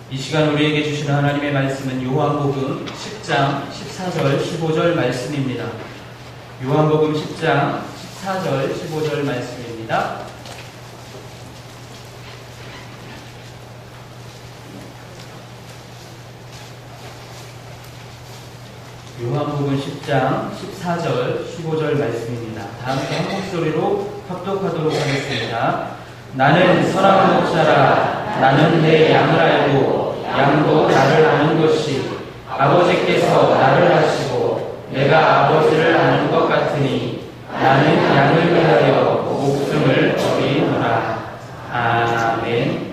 이 시간 우리에게 주시는 하나님의 말씀은 요한복음 10장 14절 15절 말씀입니다. 요한복음 10장 14절 15절 말씀입니다. 요한복음 10장 14절 15절 말씀입니다. 다 함께 한 목소리로 합독하도록 하겠습니다. 나는 선한 목자라. 나는 내 양을 알고 양도 나를 아는 것이 아버지께서 나를 하시고 내가 아버지를 아는 것 같으니 나는 양을 위하여 목숨을 버리노라. 아멘.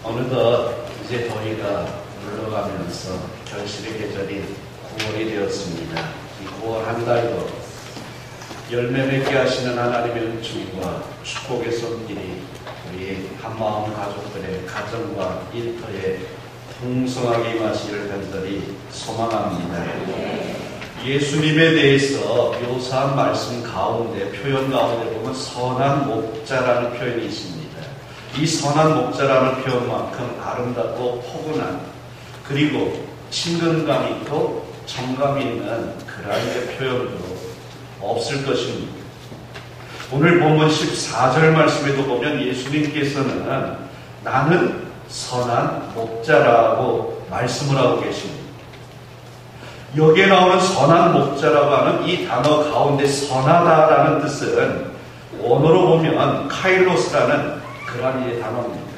어느덧 이제 더위가 물러가면서 결실의 계절인 9월이 되었습니다. 이 9월 한 달도 열매 맺게 하시는 하나님의 은총과 축복의 손길이 우리 한마음 가족들의 가정과 일터에 풍성하게 임하시기를 간절히 소망합니다. 예수님에 대해서 묘사한 말씀 가운데, 표현 가운데 보면 선한 목자라는 표현이 있습니다. 이 선한 목자라는 표현만큼 아름답고 포근한, 그리고 친근감 있고 정감 있는 그러한 표현도 없을 것입니다. 오늘 본문 14절 말씀에도 보면 예수님께서는 나는 선한 목자라고 말씀을 하고 계십니다. 여기에 나오는 선한 목자라고 하는 이 단어 가운데 선하다라는 뜻은 원어로 보면 카일로스라는 그러한 이 단어입니다.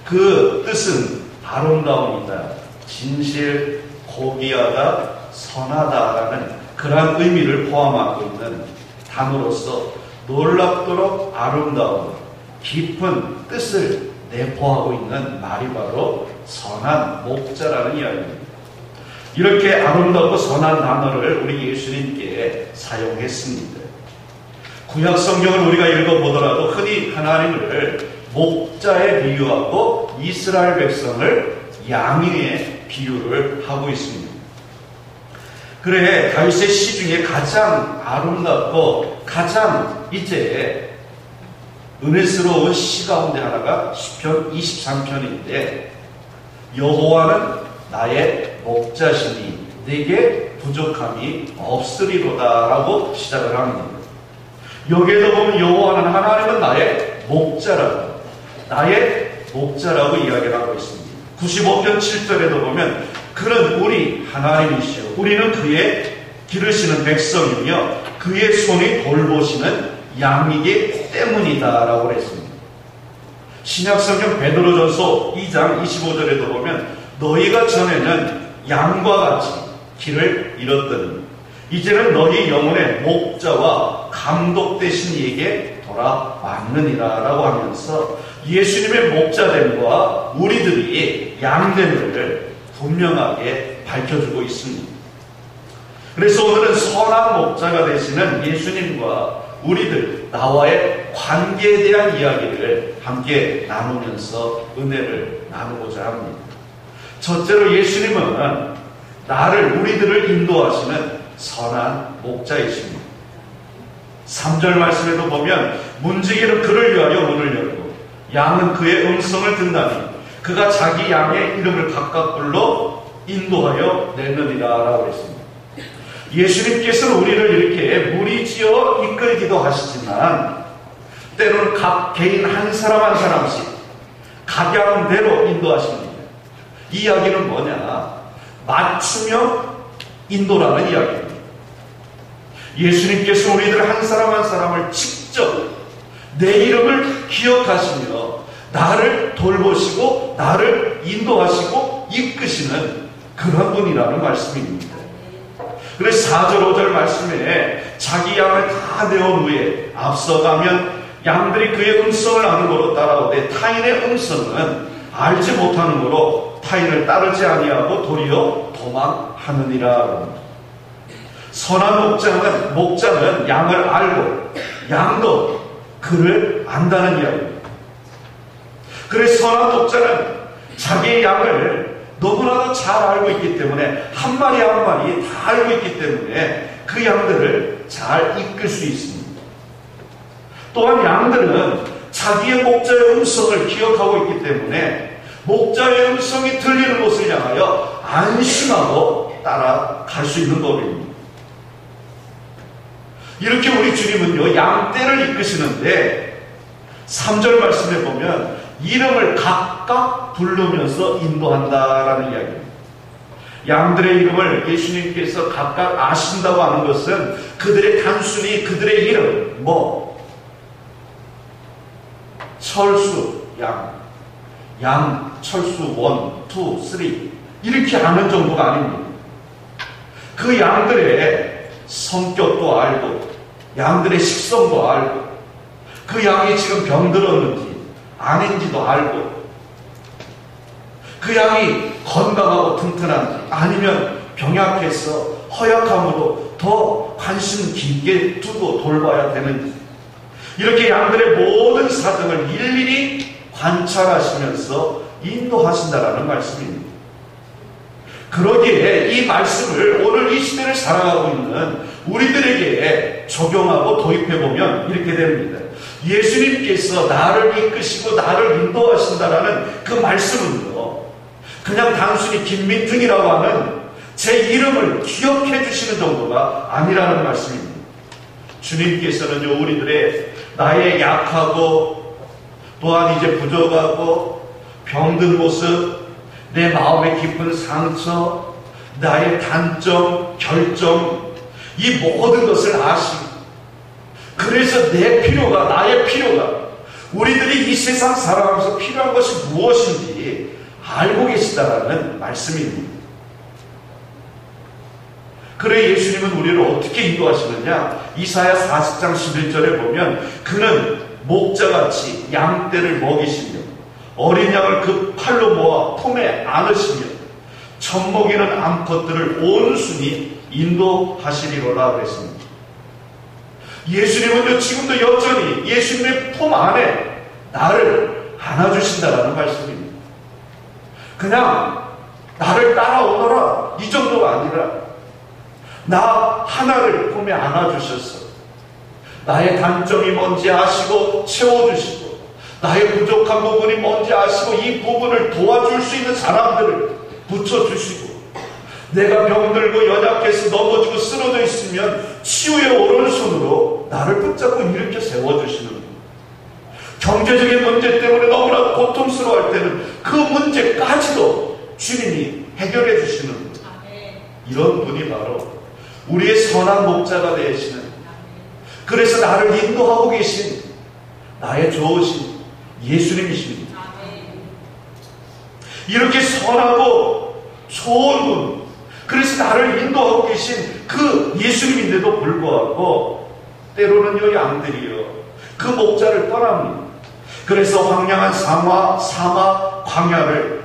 그 뜻은 아름다움이다, 진실, 고귀하다, 선하다라는 그러한 의미를 포함하고 있는 단어로서 놀랍도록 아름다운 깊은 뜻을 내포하고 있는 말이 바로 선한 목자라는 이야기입니다. 이렇게 아름답고 선한 단어를 우리 예수님께 사용했습니다. 구약 성경을 우리가 읽어보더라도 흔히 하나님을 목자에 비유하고 이스라엘 백성을 양에 비유를 하고 있습니다. 그래 다윗의 시 중에 가장 아름답고 가장 이제 은혜스러운 시 가운데 하나가 시편 23편인데 여호와는 나의 목자시니 내게 부족함이 없으리로다 라고 시작을 합니다. 여기에도 보면 여호와는 하나님은 나의 목자라고 이야기를 하고 있습니다. 95편 7절에도 보면 그는 우리 하나님이시요 우리는 그의 기르시는 백성이며 그의 손이 돌보시는 양이기 때문이다 라고 했습니다. 신약성경 베드로전서 2장 25절에도 보면 너희가 전에는 양과 같이 길을 잃었더니 이제는 너희 영혼의 목자와 감독 되신 이에게 돌아왔느니라 라고 하면서 예수님의 목자됨과 우리들이 양됨을 분명하게 밝혀주고 있습니다. 그래서 오늘은 선한 목자가 되시는 예수님과 우리들, 나와의 관계에 대한 이야기를 함께 나누면서 은혜를 나누고자 합니다. 첫째로 예수님은 우리들을 인도하시는 선한 목자이십니다. 3절 말씀에도 보면 문지기는 그를 위하여 문을 열고 양은 그의 음성을 듣나니 그가 자기 양의 이름을 각각 불러 인도하여 내느니라 라고 했습니다. 예수님께서는 우리를 이렇게 무리지어 이끌기도 하시지만 때로는 각 개인 한 사람 한 사람씩 각양대로 인도하십니다. 이 이야기는 뭐냐? 맞춤형 인도라는 이야기입니다. 예수님께서 우리들 한 사람 한 사람을 직접 내 이름을 기억하시며 나를 돌보시고 나를 인도하시고 이끄시는 그런 분이라는 말씀입니다. 그래서 4절 5절 말씀에 자기 양을 다 내온 후에 앞서가면 양들이 그의 음성을 아는 거로 따라오되 타인의 음성은 알지 못하는 거로 타인을 따르지 아니하고 도리어 도망하느니라. 선한 목자는 양을 알고 양도 그를 안다는 이야기입니다. 그래서 선한 목자는 자기의 양을 너무나도 잘 알고 있기 때문에 한 마리 한 마리 다 알고 있기 때문에 그 양들을 잘 이끌 수 있습니다. 또한 양들은 자기의 목자의 음성을 기억하고 있기 때문에 목자의 음성이 들리는 곳을 향하여 안심하고 따라갈 수 있는 법입니다. 이렇게 우리 주님은요 양떼를 이끄시는데 3절 말씀에 보면 이름을 각각 부르면서 인도한다라는 이야기입니다. 양들의 이름을 예수님께서 각각 아신다고 하는 것은 단순히 그들의 이름, 철수, 양, 철수, 1, 2, 3 이렇게 아는 정도가 아닙니다. 그 양들의 성격도 알고 양들의 식성도 알고 그 양이 지금 병들었는지 아닌지도 알고 그 양이 건강하고 튼튼한지 아니면 병약해서 허약함으로 더 관심 깊게 두고 돌봐야 되는지 이렇게 양들의 모든 사정을 일일이 관찰하시면서 인도하신다라는 말씀입니다. 그러기에 이 말씀을 오늘 이 시대를 살아가고 있는 우리들에게 적용하고 도입해보면 이렇게 됩니다. 예수님께서 나를 이끄시고 나를 인도하신다라는 그 말씀은요 그냥 단순히 김민중이라고 하는 제 이름을 기억해 주시는 정도가 아니라는 말씀입니다. 주님께서는요 우리들의 나의 약하고 또한 이제 부족하고 병든 모습, 내 마음의 깊은 상처, 나의 단점, 결점 이 모든 것을 아시고 그래서 나의 필요가 우리들이 이 세상 살아가면서 필요한 것이 무엇인지 알고 계시다라는 말씀입니다. 그래 예수님은 우리를 어떻게 인도하시느냐? 이사야 40장 11절에 보면 그는 목자같이 양떼를 먹이시며 어린 양을 그 팔로 모아 품에 안으시며 젖먹이는 암컷들을 온순히 인도하시리로라 그랬습니다. 예수님은요 지금도 여전히 예수님의 품 안에 나를 안아주신다라는 말씀입니다. 그냥 나를 따라오너라 이 정도가 아니라 나 하나를 품에 안아주셔서 나의 단점이 뭔지 아시고 채워주시고 나의 부족한 부분이 뭔지 아시고 이 부분을 도와줄 수 있는 사람들을 붙여주시고 내가 병들고 연약해서 넘어지고 쓰러져 있으면 치유의 오른손으로 나를 붙잡고 일으켜 세워주시는 분. 경제적인 문제 때문에 너무나 고통스러워할 때는 그 문제까지도 주님이 해결해 주시는 분. 이런 분이 바로 우리의 선한 목자가 되시는, 그래서 나를 인도하고 계신 나의 좋으신 예수님이십니다. 이렇게 선하고 좋은 분, 그래서 나를 인도하고 계신 그 예수님인데도 불구하고 때로는요 양들이요 그 목자를 떠납니다. 그래서 황량한 사막 광야를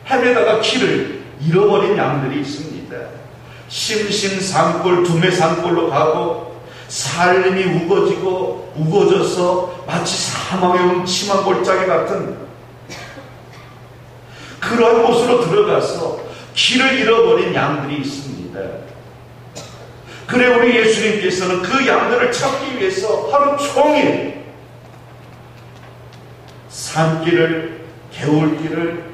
헤매다가 길을 잃어버린 양들이 있습니다. 심심산골 두매산골로 가고 삶이 우거져서 마치 사망의 음침한 골짜기 같은 그런 곳으로 들어가서 길을 잃어버린 양들이 있습니다. 그래 우리 예수님께서는 그 양들을 찾기 위해서 하루 종일 산길을, 개울길을,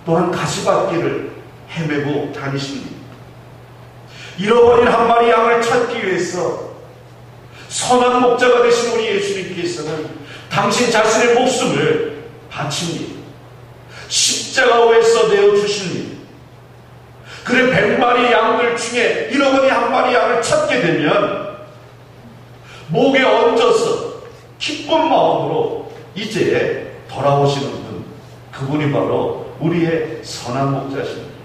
또한 가시밭길을 헤매고 다니십니다. 잃어버린 한 마리 양을 찾기 위해서 선한 목자가 되신 우리 예수님께서는 당신 자신의 목숨을 바칩니다. 십자가에서 내어주십니다. 그래 100마리 양들 중에 잃어버린 한 마리 양을 찾게 되면 목에 얹어서 기쁜 마음으로 이제 돌아오시는 분, 그분이 바로 우리의 선한 목자십니다.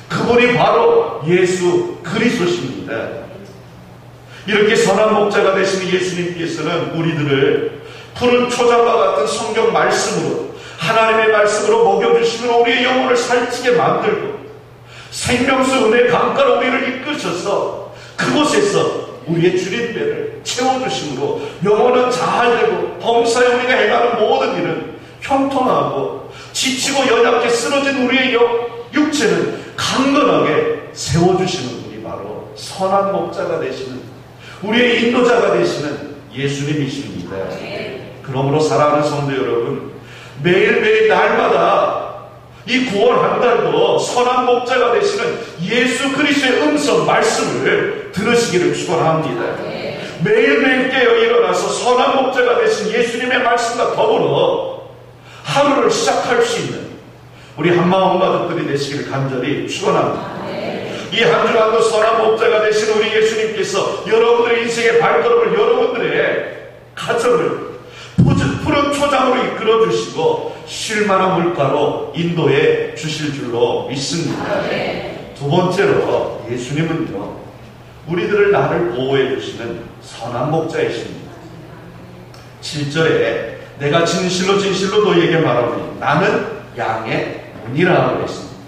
그분이 바로 예수 그리스도십니다. 이렇게 선한 목자가 되신 예수님께서는 우리들을 푸른 초장과 같은 성경 말씀으로, 하나님의 말씀으로 먹여주시면 우리의 영혼을 살찌게 만들고 생명수 은혜 강가로 우리를 이끄셔서 그곳에서 우리의 주린배를 채워주심으로 영혼은 잘되고 범사에 우리가 행하는 모든 일은 형통하고 지치고 연약해 쓰러진 우리의 육체는 강건하게 세워주시는 분이 바로 선한 목자가 되시는, 우리의 인도자가 되시는 예수님이십니다. 그러므로 사랑하는 성도 여러분, 매일매일 날마다 이 9월 한 달도 선한 목자가 되시는 예수 그리스도의 음성 말씀을 들으시기를 축원합니다. 매일매일 깨어 일어나서 선한 목자가 되신 예수님의 말씀과 더불어 하루를 시작할 수 있는 우리 한마음 가족들이 되시기를 간절히 축원합니다. 이 한 주간도 선한 목자가 되신 우리 예수님께서 여러분들의 인생의 발걸음을, 여러분들의 가정을 푸른 초장으로 이끌어 주시고 쉴만한 물가로 인도해 주실 줄로 믿습니다. 두 번째로 예수님은요 우리들을 나를 보호해 주시는 선한 목자이십니다. 7절에 내가 진실로 진실로 너희에게 말하노니 나는 양의 문이라고 했습니다.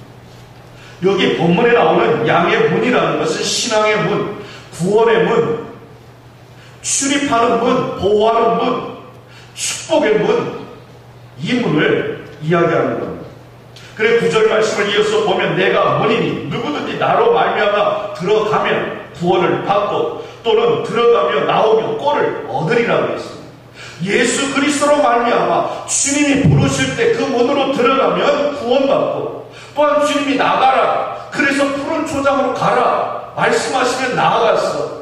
여기 본문에 나오는 양의 문이라는 것은 신앙의 문, 구원의 문, 출입하는 문, 보호하는 문, 축복의 문, 이 문을 이야기하는 겁니다. 그래 9절 말씀을 이어서 보면 내가 문이니 누구든지 나로 말미암아 들어가면 구원을 받고 또는 들어가며 나오며 꼴을 얻으리라고 했습니다. 예수 그리스도로 말미암아 주님이 부르실 때 그 문으로 들어가면 구원받고, 또한 주님이 나가라, 그래서 푸른 초장으로 가라 말씀하시면 나아가서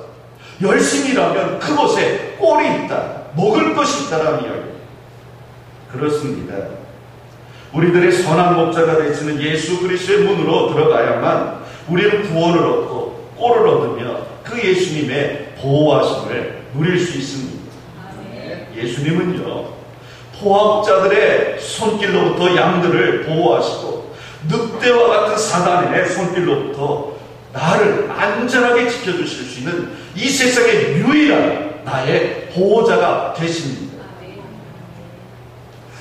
열심히 일하면 그곳에 꼴이 있다, 먹을 것이 있다라는 이야기입니다. 그렇습니다. 우리들의 선한 목자가 되시는 예수 그리스도의 문으로 들어가야만 우리는 구원을 얻고 꼴을 얻으며 그 예수님의 보호하심을 누릴 수 있습니다. 예수님은요 포악자들의 손길로부터 양들을 보호하시고 늑대와 같은 사단의 손길로부터 나를 안전하게 지켜주실 수 있는 이 세상의 유일한 나의 보호자가 되십니다.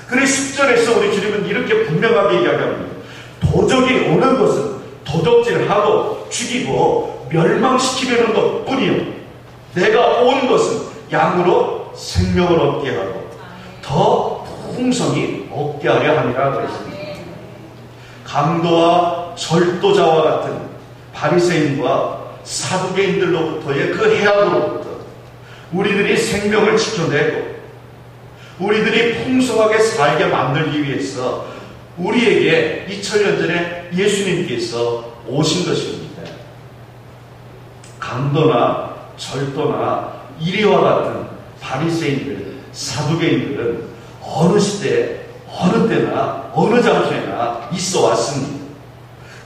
그래 10절에서 우리 주님은 이렇게 분명하게 이야기합니다. 도적이 오는 것은 도적질하고 죽이고 멸망시키려는 것뿐이요, 내가 온 것은 양으로 생명을 얻게 하고 더 풍성히 얻게 하려 함이라 그랬습니다. 강도와 절도자와 같은 바리새인과 사두개인들로부터의 그 해악으로부터 우리들이 생명을 지켜내고 우리들이 풍성하게 살게 만들기 위해서 우리에게 2000년 전에 예수님께서 오신 것입니다. 강도나 절도나 이리와 같은 바리새인들, 사두개인들은 어느 시대, 어느 때나 어느 장소에나 있어 왔습니다.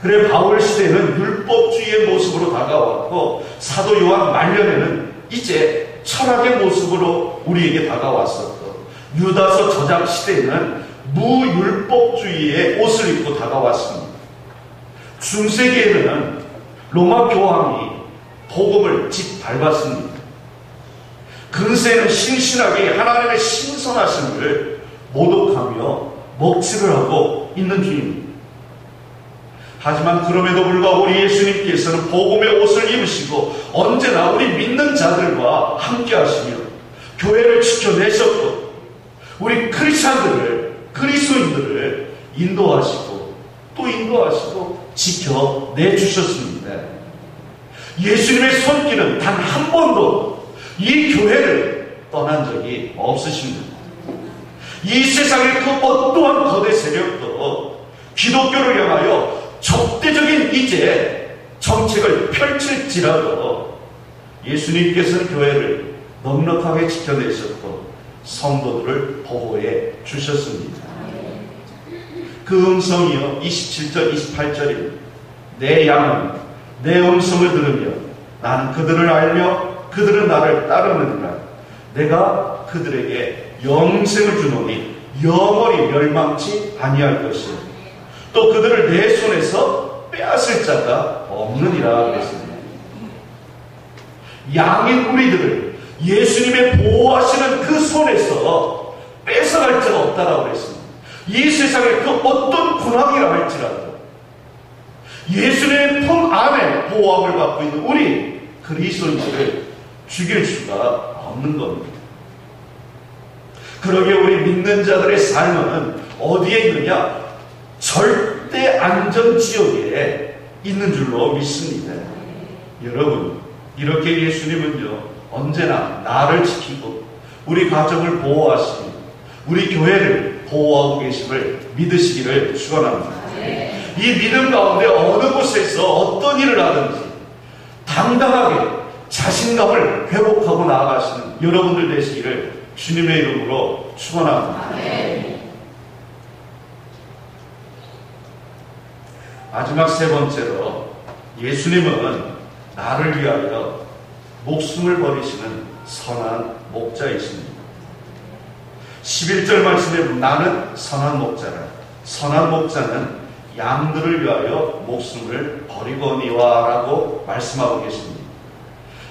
그래 바울 시대는 율법주의의 모습으로 다가왔고 사도 요한 말년에는 이제 철학의 모습으로 우리에게 다가왔었고 유다서 저작 시대에는 무율법주의의 옷을 입고 다가왔습니다. 중세기에는 로마 교황이 복음을 짓밟았습니다. 근세에는 신실하게 하나님의 신선하심을 모독하며 먹칠을 하고 있는 중입니다. 하지만 그럼에도 불구하고 우리 예수님께서는 복음의 옷을 입으시고 언제나 우리 믿는 자들과 함께 하시며 교회를 지켜내셨고 우리 크리스찬들을, 그리스도인들을 인도하시고 또 인도하시고 지켜내주셨습니다. 예수님의 손길은 단 한 번도 이 교회를 떠난 적이 없으십니다. 이 세상의 그 어떠한 거대 세력도 기독교를 향하여 적대적인 이제 정책을 펼칠지라도 예수님께서는 교회를 넉넉하게 지켜내셨고 성도들을 보호해 주셨습니다. 그 음성이요 27절 28절입니다. 내 양은 내 음성을 들으며 나는 그들을 알며 그들은 나를 따르느니라. 내가 그들에게 영생을 주노니 영원히 멸망치 아니할 것이요 또 그들을 내 손에서 빼앗을 자가 없느니라 그랬습니다. 양인 우리들을 예수님의 보호하시는 그 손에서 뺏어갈 자가 없다라고 그랬습니다. 이 세상의 그 어떤 군왕이라 할지라도 예수님의 품 안에 보호함을 받고 있는 우리 그리스도인들을 죽일 수가 없는 겁니다. 그러기에 우리 믿는 자들의 삶은 어디에 있느냐? 절대 안전지역에 있는 줄로 믿습니다. 여러분, 이렇게 예수님은요 언제나 나를 지키고 우리 가정을 보호하시고 우리 교회를 보호하고 계심을 믿으시기를 축원합니다. 이 믿음 가운데 어느 곳에서 어떤 일을 하든지 당당하게 자신감을 회복하고 나아가시는 여러분들 되시기를 주님의 이름으로 축원합니다. 마지막 세 번째로 예수님은 나를 위하여 목숨을 버리시는 선한 목자이십니다. 11절 말씀에 보면 나는 선한 목자라. 선한 목자는 양들을 위하여 목숨을 버리거니와 라고 말씀하고 계십니다.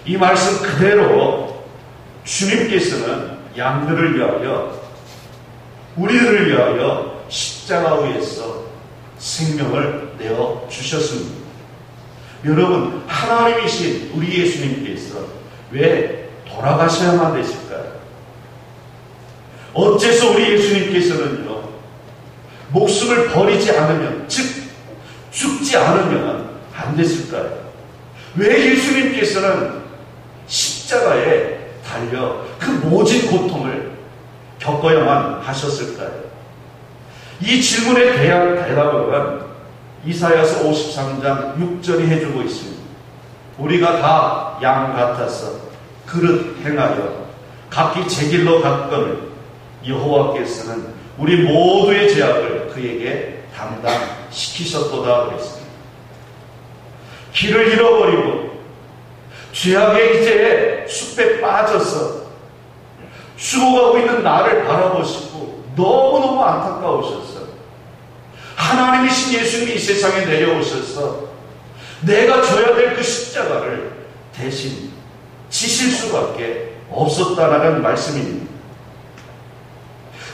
이 말씀 그대로 주님께서는 양들을 위하여 우리들을 위하여 십자가 위에서 생명을 내어 주셨습니다. 여러분, 하나님이신 우리 예수님께서 왜 돌아가셔야만 되실까요? 어째서 우리 예수님께서는요 목숨을 버리지 않으면, 즉 죽지 않으면 안 됐을까요? 왜 예수님께서는 십자가에 달려 그 모진 고통을 겪어야만 하셨을까요? 이 질문에 대한 대답은 이사야서 53장 6절이 해주고 있습니다. 우리가 다 양 같아서 그릇 행하여 각기 제 길로 갔거늘 여호와께서는 우리 모두의 죄악을 그에게 담당시키셨도다 그랬습니다. 길을 잃어버리고 죄악의 이제 숲에 빠져서 죽어가고 있는 나를 바라보시고 너무너무 안타까우셨어요. 하나님이신 예수님이 이 세상에 내려오셔서 내가 져야 될 그 십자가를 대신 지실 수밖에 없었다라는 말씀입니다.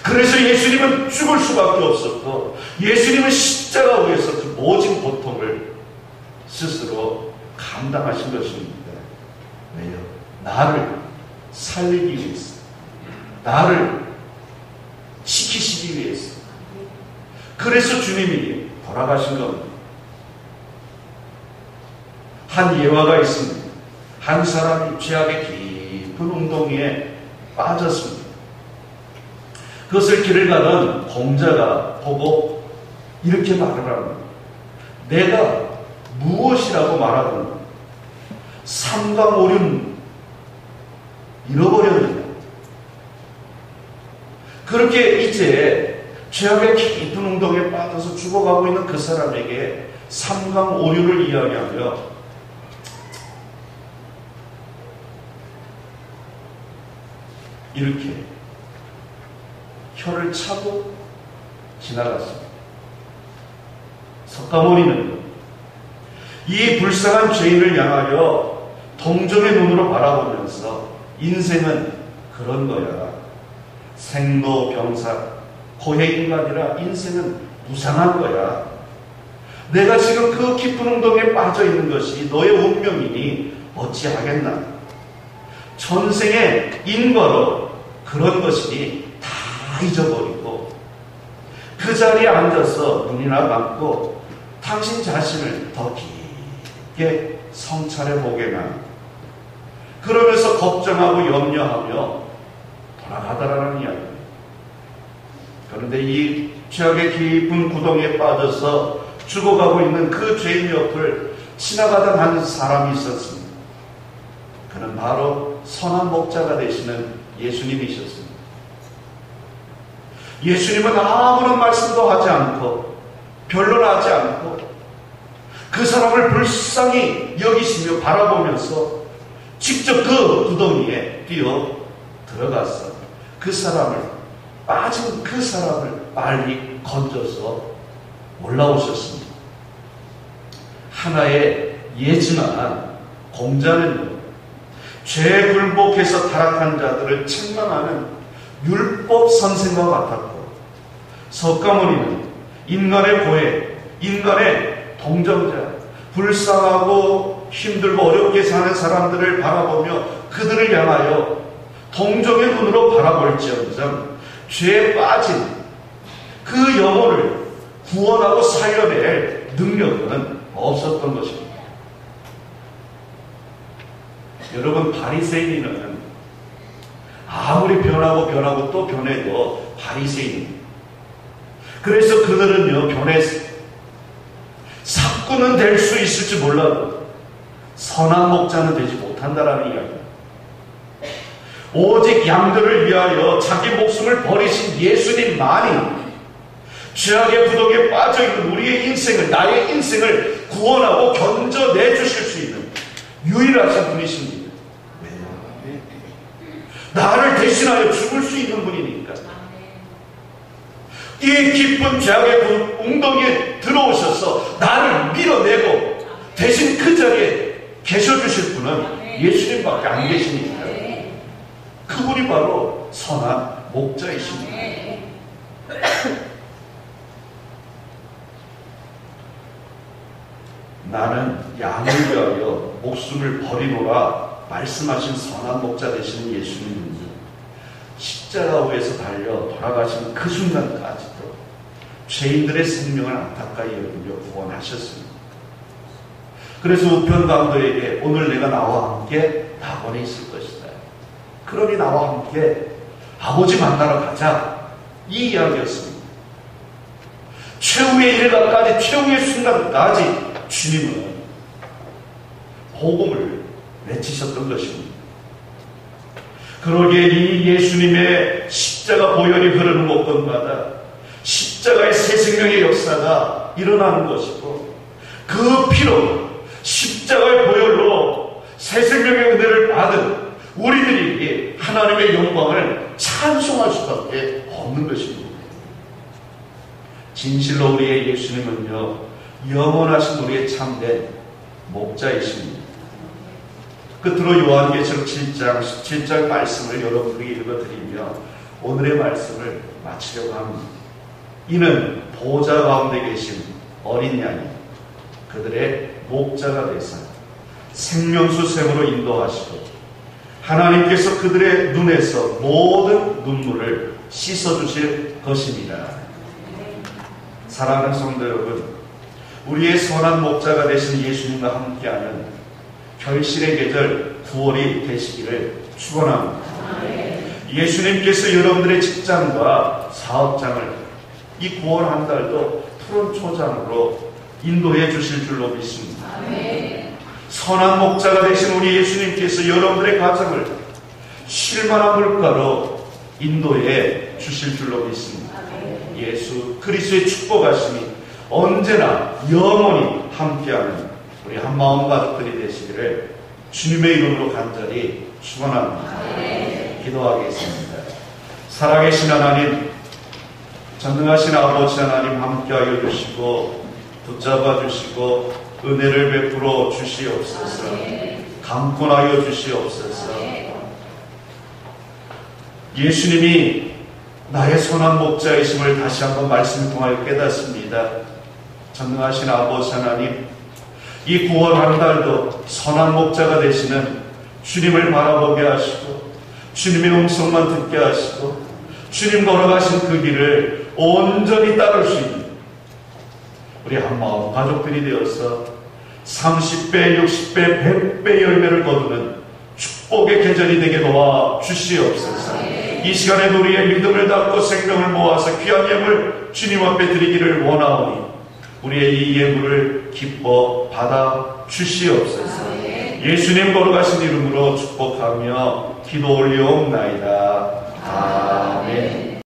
그래서 예수님은 죽을 수밖에 없었고, 예수님은 십자가 위에서 그 모진 고통을 스스로 감당하신 것입니다. 왜요? 나를 살리기 위해서, 나를 지키시기 위해서. 그래서 주님이 돌아가신 겁니다. 한 예화가 있습니다. 한 사람이 죄악의 깊은 웅덩이에 빠졌습니다. 그것을 길을 가던 공자가 보고 이렇게 말을 합니다. 내가 무엇이라고 말하든 삼강오륜 잃어버렸느냐. 그렇게 이제 죄악의 깊은 웅덩이에 빠져서 죽어가고 있는 그 사람에게 삼강오륜을 이야기하며 이렇게 혀를 차고 지나갔습니다. 석가모니는 이 불쌍한 죄인을 향하여 동정의 눈으로 바라보면서 인생은 그런 거야. 생로병사, 고해인간이라 인생은 무상한 거야. 내가 지금 그 깊은 웅덩이에 빠져 있는 것이 너의 운명이니 어찌하겠나. 전생의 인과로 그런 것이니 다 잊어버리고 그 자리에 앉아서 눈이나 감고 당신 자신을 더 깊게 성찰해 보게나. 그러면서 걱정하고 염려하며 돌아가다라는 이야기입니다. 그런데 이 죄악의 깊은 구덩이에 빠져서 죽어가고 있는 그 죄인 옆을 지나가던 한 사람이 있었습니다. 그는 바로 선한 목자가 되시는 예수님이셨습니다. 예수님은 아무런 말씀도 하지 않고 변론하지 않고 그 사람을 불쌍히 여기시며 바라보면서 직접 그 구덩이에 뛰어 들어가서 그 사람을, 빠진 그 사람을 빨리 건져서 올라오셨습니다. 하나의 예지만 공자는요, 죄 굴복해서 타락한 자들을 책망하는 율법 선생과 같았고, 석가모니는 인간의 고해, 인간의 동정자, 불쌍하고 힘들고 어렵게 사는 사람들을 바라보며 그들을 향하여 동정의 눈으로 바라볼지언정 죄에 빠진 그 영혼을 구원하고 살려낼 능력은 없었던 것입니다. 여러분, 바리새인은 아무리 변하고 또 변해도 바리새인입니다. 그래서 그들은요, 변해서 삭구는 될 수 있을지 몰라도 선한 목자는 되지 못한다라는 이야기입니다. 오직 양들을 위하여 자기 목숨을 버리신 예수님만이 죄악의 구덩이에 빠져있는 우리의 인생을, 나의 인생을 구원하고 건져내 주실 수 있는 유일하신 분이십니다. 왜요? 나를 대신하여 죽을 수 있는 분이니까. 이 깊은 죄악의 웅덩이에 들어오셔서 나를 밀어내고 대신 그 자리에 계셔주실 분은 예수님밖에 안 계시니까. 그분이 바로 선한 목자이십니다. 나는 양을 위하여 목숨을 버리노라 말씀하신 선한 목자 되시는 예수님은 십자가 위에서 달려 돌아가시는 그 순간까지도 죄인들의 생명을 안타까이 여기며 구원하셨습니다. 그래서 우편강도에게 오늘 내가 나와 함께 낙원에 있을 것이다. 그러니 나와 함께 아버지 만나러 가자. 이 이야기였습니다. 최후의 일각까지, 최후의 순간까지 주님은 복음을 외치셨던 것입니다. 그러기에 이 예수님의 십자가 보혈이 흐르는 곳곳마다 십자가의 새 생명의 역사가 일어나는 것이고, 그 피로 십자가의 보혈로 새 생명의 은혜를 받은 우리들이 하나님의 영광을 찬송할 수밖에 없는 것입니다. 진실로 우리의 예수님은요, 영원하신 우리의 참된 목자이십니다. 끝으로 요한계시록 7장 17절 말씀을 여러분에게 읽어드리며 오늘의 말씀을 마치려고 합니다. 이는 보좌 가운데 계신 어린 양이 그들의 목자가 되사 생명수 샘으로 인도하시고 하나님께서 그들의 눈에서 모든 눈물을 씻어주실 것입니다. 사랑하는 성도 여러분, 우리의 선한 목자가 되신 예수님과 함께하는 결실의 계절 9월이 되시기를 축원합니다. 예수님께서 여러분들의 직장과 사업장을 이 9월 한 달도 푸른 초장으로 인도해 주실 줄로 믿습니다. 선한 목자가 되신 우리 예수님께서 여러분들의 가정을 쉴만한 물가로 인도해 주실 줄로 믿습니다. 예수 그리스도의 축복하심이 언제나 영원히 함께하는 우리 한마음 가족들이 되시기를 주님의 이름으로 간절히 축원합니다. 기도하겠습니다. 살아계신 하나님, 전능하신 아버지 하나님 함께하여 주시고 붙잡아 주시고 은혜를 베풀어 주시옵소서. 강권하여 주시옵소서. 예수님이 나의 선한 목자이심을 다시 한번 말씀 통하여 깨닫습니다. 전능하신 아버지 하나님, 이 9월 한 달도 선한 목자가 되시는 주님을 바라보게 하시고 주님의 음성만 듣게 하시고 주님 걸어가신 그 길을 온전히 따를 수 있는 우리 한마음 가족들이 되어서 30배, 60배, 100배 열매를 거두는 축복의 계절이 되게 도와 주시옵소서. 이 시간에 우리의 믿음을 담고 생명을 모아서 귀한 예물 주님 앞에 드리기를 원하오니 우리의 이 예물을 기뻐 받아 주시옵소서. 예수님 걸어가신 이름으로 축복하며 기도 올리옵나이다. 아멘.